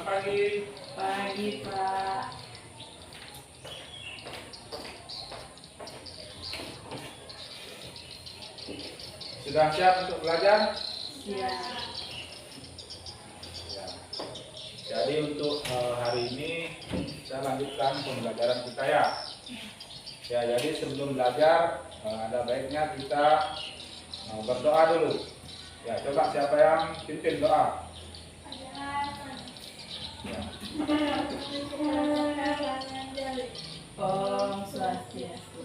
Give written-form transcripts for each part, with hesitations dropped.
Selamat pagi. Pagi, Pak. Sudah siap untuk belajar? Siap. Ya. Jadi untuk hari ini saya lanjutkan pembelajaran kita ya. Ya, jadi sebelum belajar ada baiknya kita berdoa dulu. Ya, coba siapa yang pimpin doa? Ya. Om Swastiastu.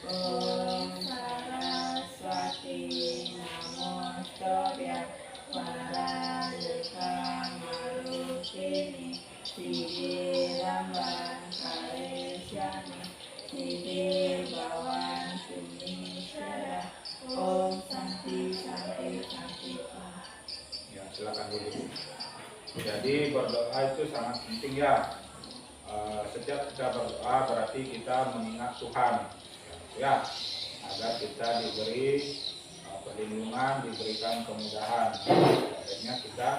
Om Saraswati Namo Paranjaka Marutini Siddhiramban Karesyani Siddhir Bhawan Sumisara Om Santi Santi Santi. Ya, silakan dulu. Jadi berdoa itu sangat penting ya. Setiap kita berdoa berarti kita mengingat Tuhan, ya, agar kita diberi perlindungan, diberikan kemudahan. Akhirnya kita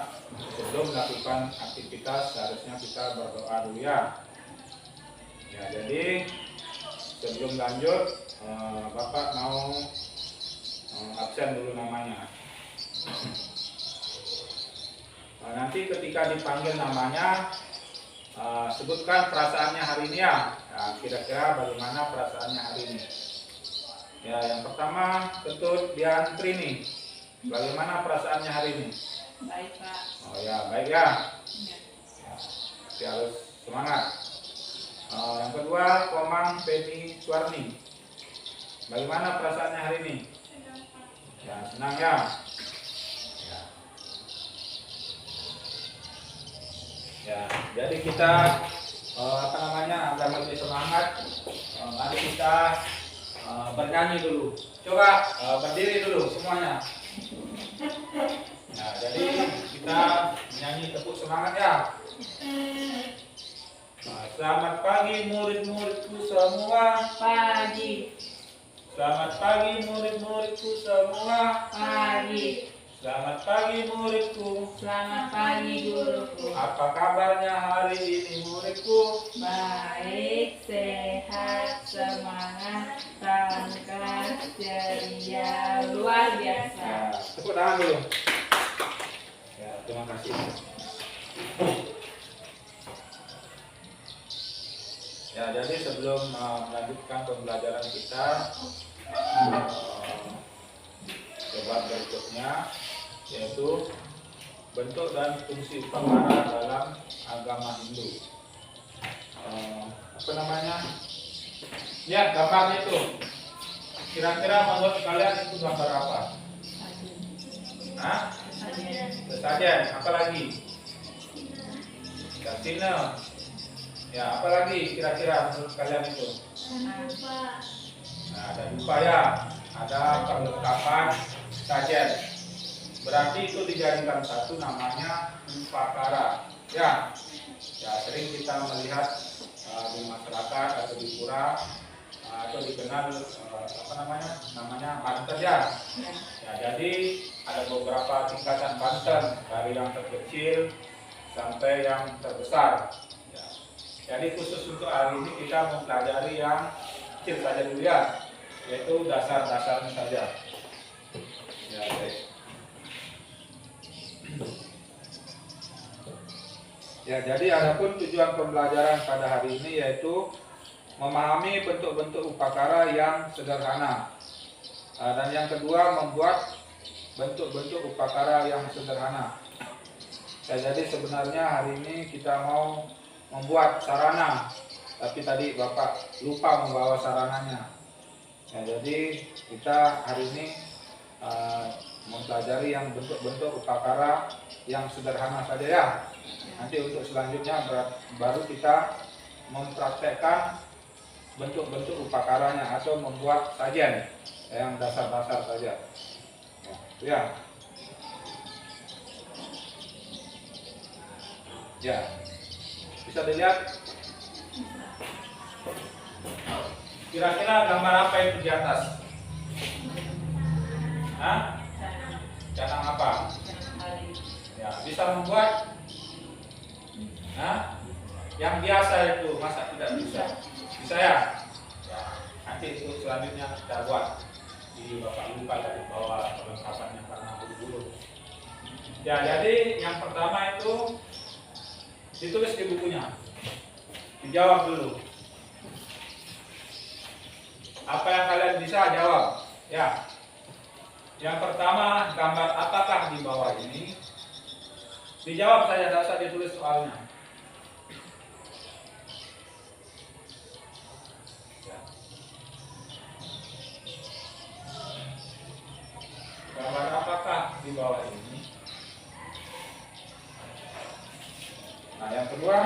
sebelum melakukan aktivitas seharusnya kita berdoa dulu ya. Ya, jadi sebelum lanjut, Bapak mau absen dulu namanya. Nanti ketika dipanggil namanya, sebutkan perasaannya hari ini ya. Kira-kira bagaimana perasaannya hari ini? Ya, yang pertama Ketut Dian Trini. Bagaimana perasaannya hari ini? Baik, Pak. Oh ya, baik ya. Ya. Masih harus semangat. Yang kedua Komang Penny Suwarni. Bagaimana perasaannya hari ini? Ya, senang ya. Ya, jadi kita agar lebih semangat, mari kita bernyanyi dulu. Coba berdiri dulu semuanya. Nah, jadi kita menyanyi tepuk semangat ya. Selamat pagi murid-muridku semua. Pagi. Selamat pagi murid-muridku semua. Pagi. Selamat pagi muridku. Selamat pagi guruku. Apa kabarnya hari ini muridku? Baik, sehat, semangat, tangkas, ceria, luar biasa. Ya, tepuk tangan dulu. Ya, terima kasih. Ya, jadi sebelum melanjutkan pembelajaran kita, coba berikutnya yaitu bentuk dan fungsi upakara dalam agama Hindu. Apa namanya? Lihat gambarnya itu. Kira-kira menurut kalian itu gambar apa? Hah? Sesajen. Apa lagi? Kasino. Ya, apa lagi kira-kira menurut kalian itu? Nah, ada dupa ya. Ada perlengkapan sajen. Berarti itu dijadikan satu namanya upakara. Ya, sering kita melihat di masyarakat atau di pura atau dikenal namanya banten ya. Ya, jadi ada beberapa tingkatan banten dari yang terkecil sampai yang terbesar. Ya. Jadi khusus untuk hari ini kita mempelajari yang kecil saja dulu ya, yaitu dasar-dasarnya saja. Ya, baik. Ya, jadi adapun tujuan pembelajaran pada hari ini yaitu memahami bentuk-bentuk upakara yang sederhana. Dan yang kedua membuat bentuk-bentuk upakara yang sederhana. Ya, jadi sebenarnya hari ini kita mau membuat sarana, tapi tadi Bapak lupa membawa sarananya. Ya, jadi kita hari ini mempelajari yang bentuk-bentuk upakara yang sederhana saja ya. Nanti untuk selanjutnya baru kita mempraktekkan bentuk-bentuk upakaranya atau membuat sajian yang dasar-dasar saja. Ya. Ya. Bisa dilihat. Kira-kira gambar apa itu di atas? Hah? Canang apa? Canang sari. Ya, bisa membuat yang biasa itu, masa tidak bisa? Bisa ya? Ya, nanti itu selanjutnya kita buat. Di Bapak lupa dari bawah perlengkapannya karena buru-buru. Ya, jadi yang pertama itu ditulis di bukunya. Dijawab dulu. Apa yang kalian bisa jawab? Ya. Yang pertama, gambar apakah di bawah ini? Dijawab saja, tidak usah ditulis soalnya. Ya. Gambar apakah di bawah ini? Nah, yang kedua,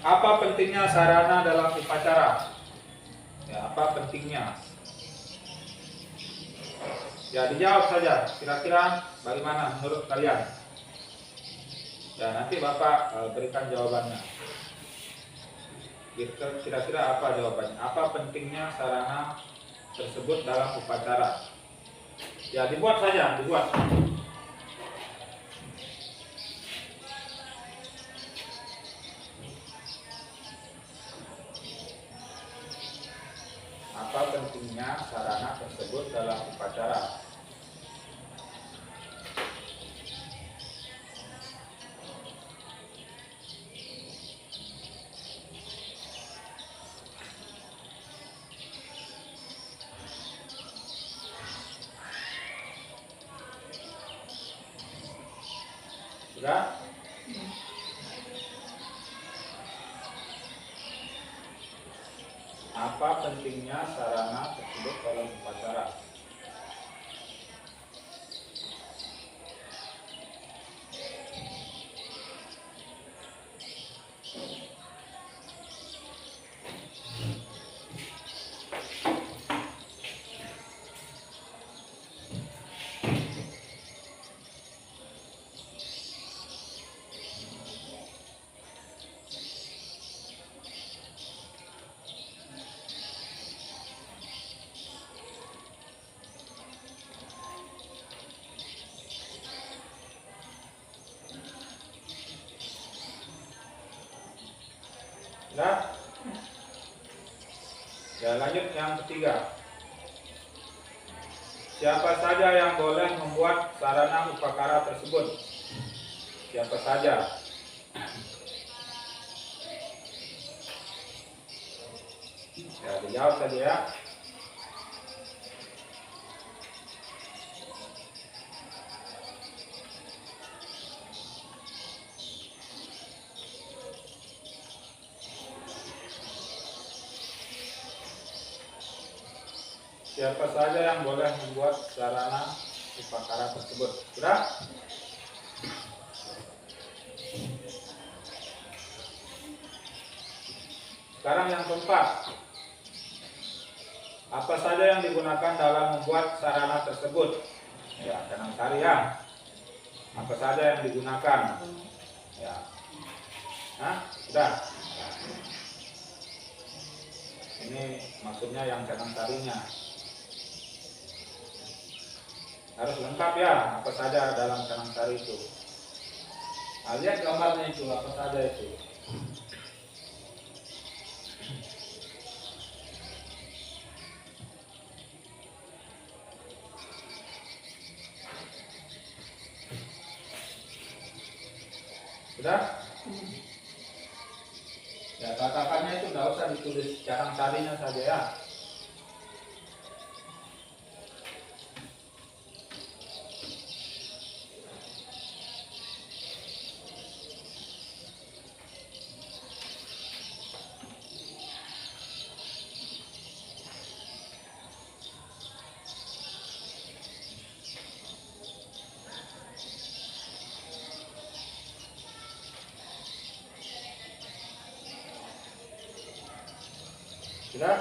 apa pentingnya sarana dalam upacara? Ya, apa pentingnya? Ya, dijawab saja. Kira-kira bagaimana menurut kalian? Ya, nanti Bapak berikan jawabannya. Kira-kira apa jawabannya? Apa pentingnya sarana tersebut dalam upacara? Ya, dibuat saja, dibuat. Apa pentingnya sarana tersebut dalam upacara? Sudah? Apa pentingnya sarana tersebut dalam upacara? Sudah? Ya, lanjut yang ketiga. Siapa saja yang boleh membuat sarana upakara tersebut? Siapa saja? Ya, dijawab saja ya. Siapa saja yang boleh membuat sarana upakara tersebut? Sudah? Sekarang yang keempat. Apa saja yang digunakan dalam membuat sarana tersebut? Ya, canang sari ya. Apa saja yang digunakan? Ya. Sudah. Ini maksudnya yang canang sarinya. Harus lengkap ya, apa saja dalam canang sari itu. Nah, lihat gambarnya itu, apa saja itu. Sudah? Ya, tatakannya itu nggak usah ditulis canang sarinya saja ya. Sudah?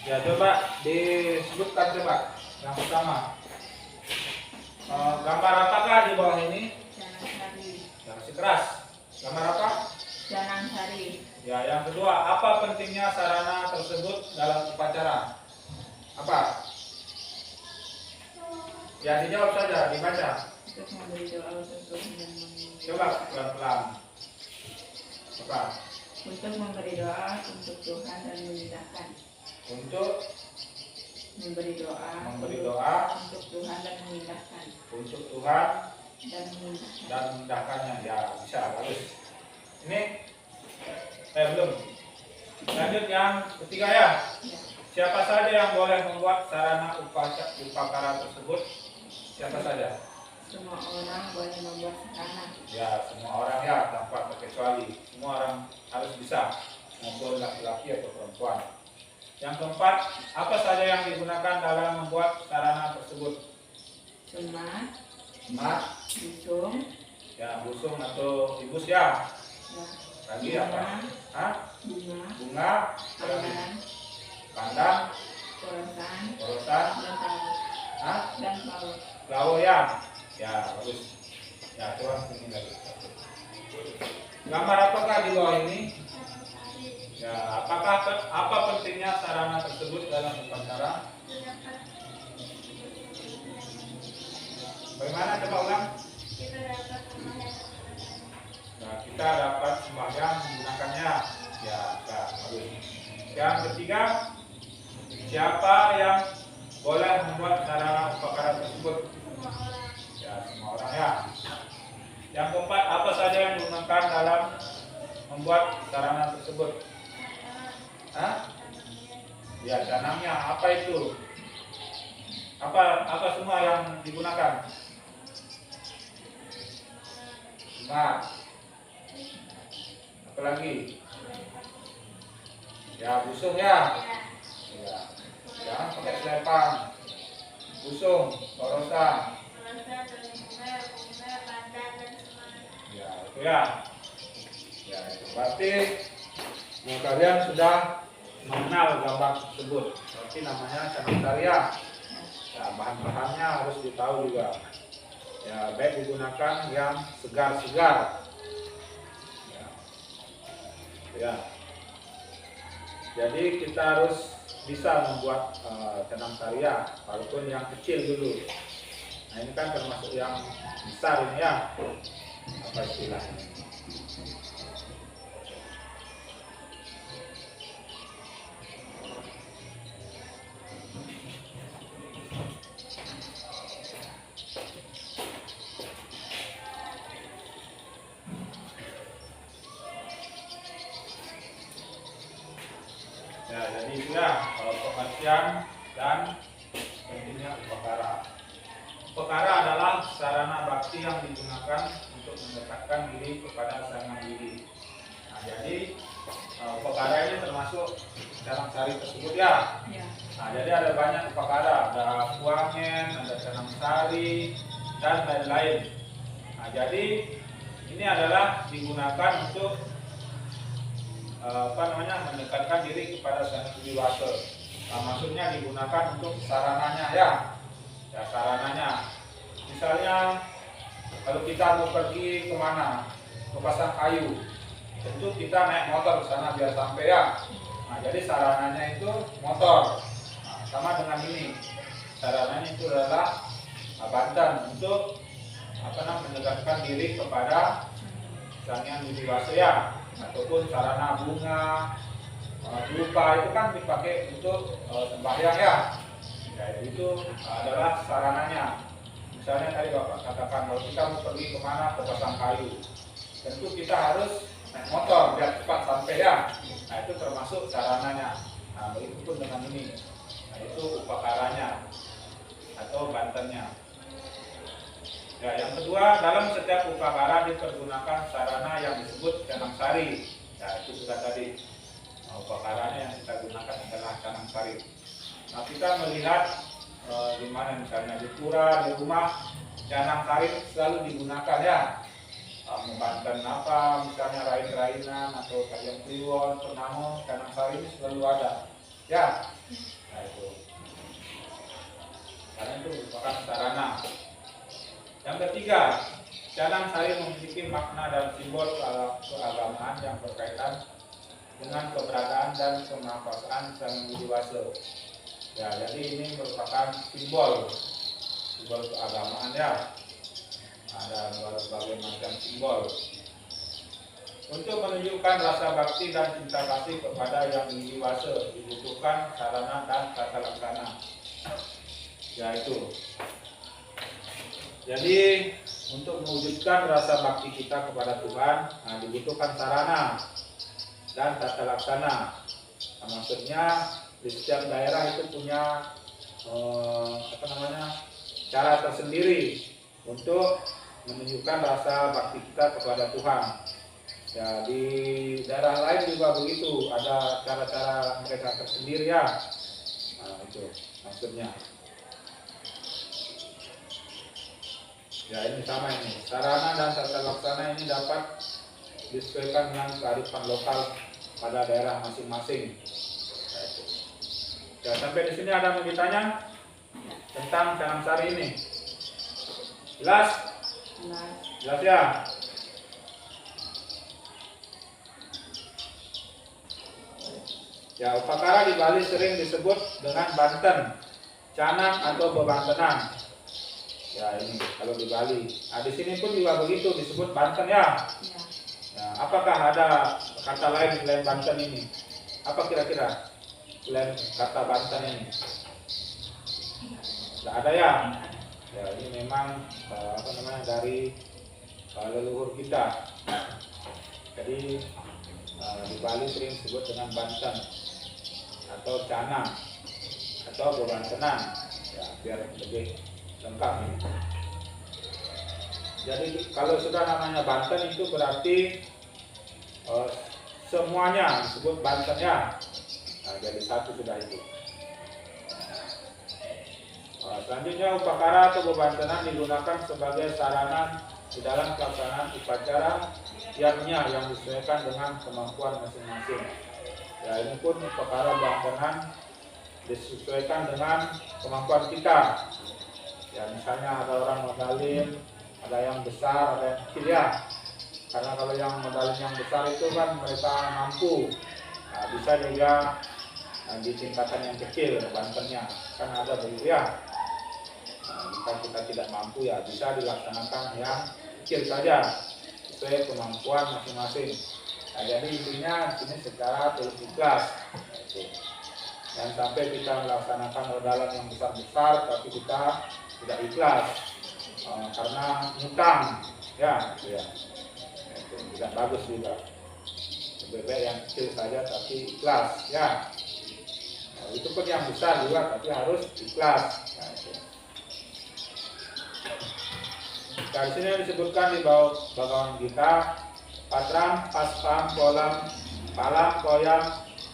Ya, coba disebutkan coba yang pertama. Gambar apakah di bawah ini? Canang sari. Ya, masih keras. Gambar apa? Canang sari. Ya, yang kedua, apa pentingnya sarana tersebut dalam upacara? Apa? Ya dijawab saja, dibaca. Untuk memberi doa untuk Tuhan dan meminta. Coba pelan-pelan. Coba. Untuk memberi doa untuk Tuhan dan memindahkan. Untuk Memberi doa. memberi doa Untuk Tuhan dan memindahkan. untuk Tuhan Dan memindahkan. dan memindahkannya. Ya bisa, bagus. Ini belum. Lanjut yang ketiga ya. Ya. Siapa saja yang boleh membuat sarana upakara tersebut? Siapa saja? Semua orang boleh membuat sarana. Ya, semua orang ya, tanpa terkecuali. Semua orang harus bisa, maupun laki-laki atau perempuan. Yang keempat, apa saja yang digunakan dalam membuat sarana tersebut? Semat, Semat, busung, ya busung atau ibus ya. ya, Lagi apa? Hah? bunga, Bunga, pandan, pandang, porosan, porosan, dan paut. hah? Dan paut. Lawo ya. Ya, bagus. Ya, coba ini lagi. Gambar apakah di bawah ini? Ya, apa pentingnya sarana tersebut dalam upacara? Bagaimana coba ulang? Nah, kita dapat sembahyang menggunakannya. Ya, bagus. Yang ketiga, siapa yang boleh membuat sarana upacara tersebut? Ya, semua orang ya. Yang keempat, apa saja yang digunakan dalam membuat sarana tersebut? Hah? Ya, canangnya apa itu? Apa semua yang digunakan? Semat. Apa lagi? Ya, busung ya. Ya. Jangan pakai selepang. Busung, porosan. Ya, itu ya. Ya, itu berarti kalian sudah mengenal gambar tersebut. Berarti namanya canang tarian. Ya, bahan-bahannya harus ditahu juga. Ya, baik digunakan yang segar-segar. Ya. Ya. Jadi kita harus bisa membuat canang tarian, walaupun yang kecil dulu. Nah, ini kan termasuk yang besar ini ya. Apa istilahnya? Ya, jadi sudah pengertian dan pentingnya upakara. Upakara adalah sarana bakti yang digunakan untuk mendekatkan diri kepada Sang Hyang Widi. Nah, jadi upakara ini termasuk canang sari tersebut ya. Ya. Nah, jadi ada banyak upakara, ada puangen, ada canang sari, dan lain-lain. Nah, jadi ini adalah digunakan untuk mendekatkan diri kepada Sang Hyang Widi. Nah, maksudnya digunakan untuk sarananya ya. Ya, sarananya. Misalnya kalau kita mau pergi kemana, ke Pasang Kayu, tentu kita naik motor ke sana biar sampai ya. Nah, jadi sarananya itu motor. Nah, sama dengan ini, sarananya itu adalah bantan untuk mendekatkan diri kepada Sang Hyang Widi ya. Ataupun sarana bunga, dupa itu kan dipakai untuk sembahyang ya. Ya, itu adalah sarananya. Misalnya tadi Bapak katakan kalau kita mau pergi kemana, ke Pasang Kayu, tentu kita harus naik motor biar cepat sampai ya. Nah, itu termasuk sarananya. Nah, begitu pun dengan ini. Nah, itu upakaranya atau bantennya. Ya, yang kedua, dalam setiap upakara dipergunakan sarana yang disebut canang sari. Ya, itu sudah tadi. Nah, upakaranya yang kita gunakan adalah canang sari. Nah, kita melihat di mana misalnya di pura, di rumah, canang sari selalu digunakan ya. Membanten apa, misalnya rain-rainan atau kayang kliwon, penamo, canang sari ini selalu ada. Ya, nah itu. Karena itu merupakan sarana. Yang ketiga, canang sari memiliki makna dan simbol keagamaan yang berkaitan dengan keberadaan dan kemahakuasaan Sang Hyang Widi Wasa. Ya, jadi ini merupakan simbol simbol keagamaan ya. Ada berbagai macam simbol. Untuk menunjukkan rasa bakti dan cinta kasih kepada yang dewasa dibutuhkan sarana dan tata laksana. Yaitu, jadi untuk mewujudkan rasa bakti kita kepada Tuhan, dibutuhkan sarana dan tata laksana. Maksudnya di setiap daerah itu punya cara tersendiri untuk menunjukkan rasa bakti kita kepada Tuhan. Ya, di daerah lain juga begitu, ada cara-cara mereka tersendiri ya. Itu maksudnya. Ya, ini sama ini. Sarana dan tata laksana ini dapat disesuaikan dengan kearifan lokal pada daerah masing-masing. Ya, sampai di sini ada yang mau ditanya tentang Canang Sari ini. Jelas? Jelas ya? Ya, upakara di Bali sering disebut dengan Banten, Canang atau bebantenan. Ya, ini kalau di Bali. Di sini pun juga begitu disebut Banten ya. Ya, apakah ada kata lain selain Banten ini? Apa kira-kira selain kata Banten ini? Tidak ada ya. Ya, ini memang dari leluhur kita. Jadi di Bali sering disebut dengan Banten atau Canang atau bebantenan. Ya, biar lebih lengkap ini. Jadi kalau sudah namanya Banten itu berarti semuanya disebut Banten ya. Jadi satu sudah itu. Selanjutnya upakara atau bebantenan digunakan sebagai sarana di dalam pelaksanaan upacara yang disesuaikan dengan kemampuan masing-masing. Ya, ini pun upakara bebantenan disesuaikan dengan kemampuan kita. Ya, misalnya ada orang modalin, ada yang besar, ada yang kecil ya. Karena kalau yang modalin yang besar itu kan mereka mampu. Bisa juga di tingkatan yang kecil bantennya, kan ada begitu ya. Jika kita tidak mampu ya bisa dilaksanakan yang kecil saja sesuai kemampuan masing-masing. Jadi intinya sini secara tulus ikhlas. Dan sampai kita melaksanakan modalan yang besar-besar tapi kita tidak ikhlas karena ngutang ya, itu ya. Itu tidak bagus juga. Lebih baik yang kecil saja tapi ikhlas ya. Itu pun yang besar juga tapi harus ikhlas. Di sini disebutkan di bawah Bhagavad Gita, Patram, Paspam, Kolam, Palam, Koyam,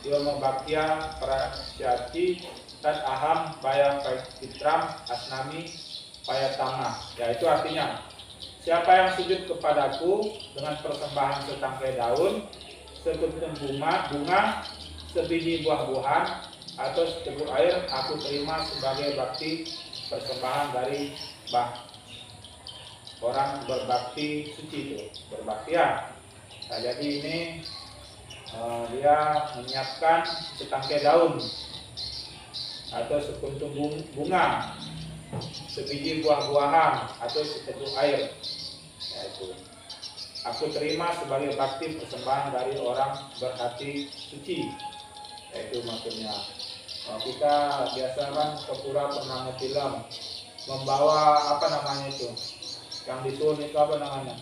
Yomo Bhakya, Prasyati, Tat Aham, Bayam, Paitram, Asnami, Payatama. Ya, itu artinya siapa yang sujud kepadaku dengan persembahan setangkai daun, sekuntum bunga, sebiji buah-buahan, atau seteguk air, aku terima sebagai bakti persembahan dari orang berbakti suci itu, berbakti ya. Nah, jadi ini dia menyiapkan setangkai daun atau sekuntum bunga, sebiji buah-buahan atau seteguk air. Yaitu aku terima sebagai bakti persembahan dari orang berhati suci. Yaitu maksudnya kita biasa kan ke pura pernah film membawa apa namanya itu yang disuruh itu apa namanya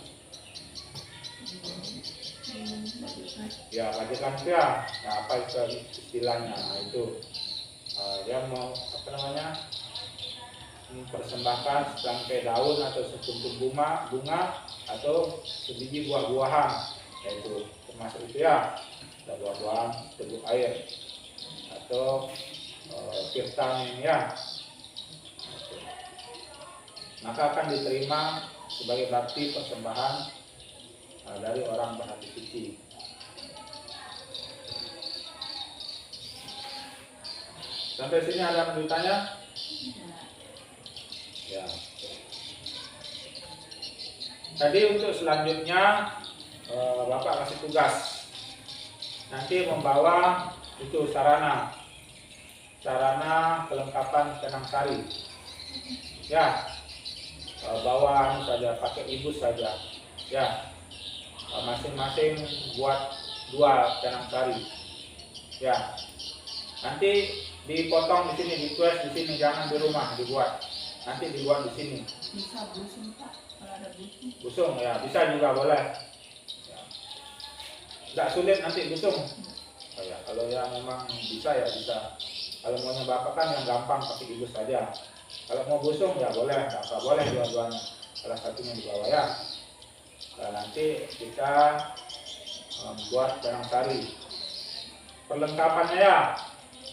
ya bajikan itu ya, nah, apa itu istilahnya, nah, itu dia mau apa namanya mempersembahkan setangkai daun atau sekuntum bunga atau sebiji buah-buahan, yaitu termasuk itu ya, ada buah-buahan seteguk air atau kirtan ini ya, maka akan diterima sebagai bakti persembahan dari orang berhati suci. Sampai sini ada yang bertanya? Ya. Tadi untuk selanjutnya Bapak kasih tugas nanti membawa itu sarana kelengkapan Canang Sari. Ya, bawaan saja, pakai ibus saja. Ya, masing-masing buat 2 canang sari. Ya, nanti dipotong di sini, ditulis di sini, jangan di rumah dibuat. Nanti dibuat di sini. Bisa busung Pak, kalau ada busung. Busung ya, bisa juga boleh. Ya. Nggak sulit nanti busung. Oh ya, kalau ya memang bisa ya bisa. Kalau maunya bapak kan yang gampang pakai ibus saja. Kalau mau busung ya boleh, nggak apa boleh dua-duanya. Salah satunya di bawah ya. Nah, nanti kita buat canang sari. Perlengkapannya ya,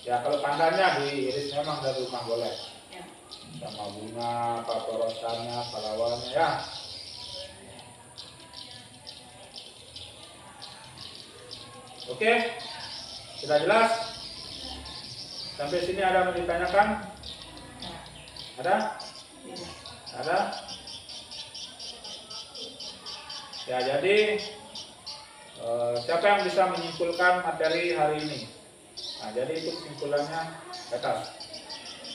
ya kalau pandannya diiris memang dari rumah boleh. Ya. Sama bunga, paporosannya, palawanya ya. Oke, sudah jelas? Sampai sini ada yang ditanyakan? Ada? Tidak. Ada? Ya, jadi siapa yang bisa menyimpulkan materi hari ini? Nah, jadi itu kesimpulannya di atas.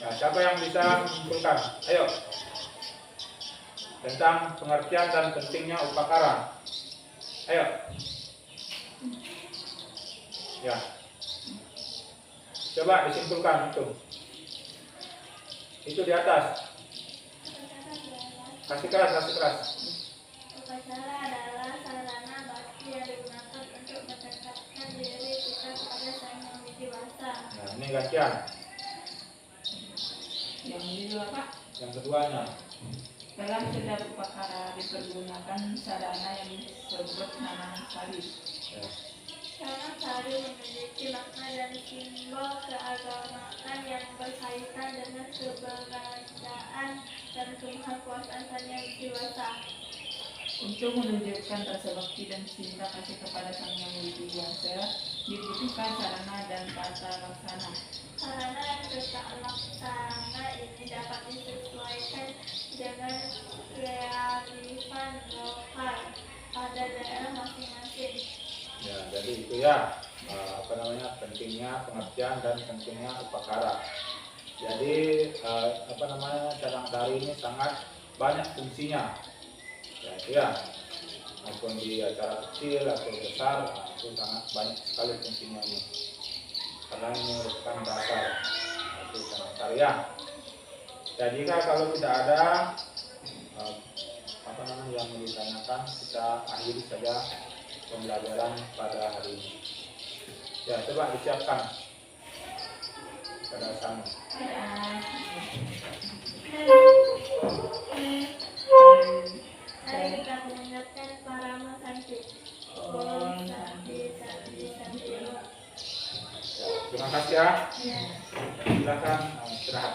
Nah, siapa yang bisa menyimpulkan? Ayo. Tentang pengertian dan pentingnya upakara. Ayo. Ya. Coba disimpulkan itu. Itu di atas. Kasih keras, kasih keras. Upacara adalah sarana bakti yang digunakan untuk mendekatkan diri kita kepada Sang Yang Widi Wasa. Nah, ini gantian. Yang ini dua Pak. Yang keduanya. Dalam setiap upacara dipergunakan sarana yang disebut nanang sari. Ya. Sarana sari memiliki makna dan simbol keagamaan yang berkaitan dengan keberadaan dan kemahakuasaan Sang Yang Widi Wasa. Untuk menunjukkan rasa bakti dan cinta kasih kepada Sang Yang Widi Wasa, dibutuhkan sarana dan tata laksana. Sarana dan tata laksana ini dapat disesuaikan dengan kearifan lokal pada daerah masing-masing. Ya, jadi itu ya pentingnya pengertian dan pentingnya upakara. Jadi canang sari ini sangat banyak fungsinya. Ya, itu ya. Maupun di acara kecil atau besar, itu sangat banyak sekali fungsinya ini. Karena ini merupakan dasar itu canang sari ya. Ya, jika kalau tidak ada yang ditanyakan, kita akhiri saja pembelajaran pada hari ini. Ya, coba disiapkan pada sana. Mari kita mengingatkan para santi. Om Santi Santi Santi. Ya, terima kasih ya. Ya. Silakan istirahat.